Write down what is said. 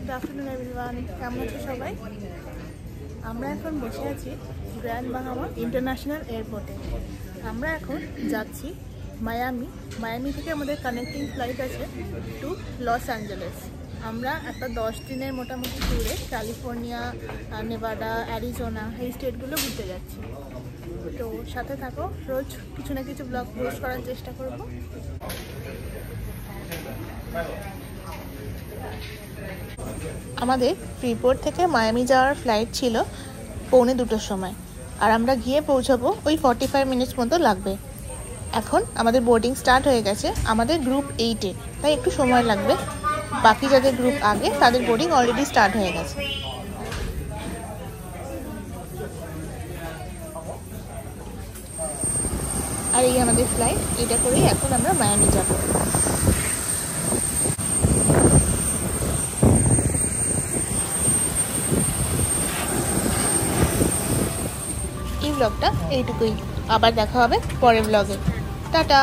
Good afternoon everyone, কেমন আছো সবাই? আমরা এখন বসে আছি গ্র্যান্ড বাহামা ইন্টারন্যাশনাল এয়ারপোর্টে। আমরা এখন যাচ্ছি মায়ামি থেকে আমাদের কানেক্টিং ফ্লাইট আছে টু লস অ্যাঞ্জেলেস। আমরা একটা 10 দিনের মোটামুটি ট্যুরে ক্যালিফোর্নিয়া, নেভাডা, অ্যারিজোনা এই স্টেটগুলো ঘুরতে যাচ্ছি। তো সাথে থাকো, রোজ কিছু না কিছু ব্লগ পোস্ট করার চেষ্টা করব। আমাদের ফ্রিপোর্ট থেকে মায়ামি যাওয়ার ফ্লাইট ছিল 1:45 সময়, আর আমরা গিয়ে পৌঁছাবো ওই 45 মিনিটস মতো লাগবে। এখন আমাদের বোর্ডিং স্টার্ট হয়ে গেছে, আমাদের গ্রুপ 8-এ, তাই একটু সময় লাগবে। বাকি যাদের গ্রুপ আগে তাদের বোর্ডিং অলরেডি স্টার্ট হয়ে গেছে। আর এই আমাদের ফ্লাইট, এটা করেই এখন আমরা মায়ামি যাব। এই ব্লগটা এইটুকুই, আবার দেখা হবে পরের ব্লগে। টাটা।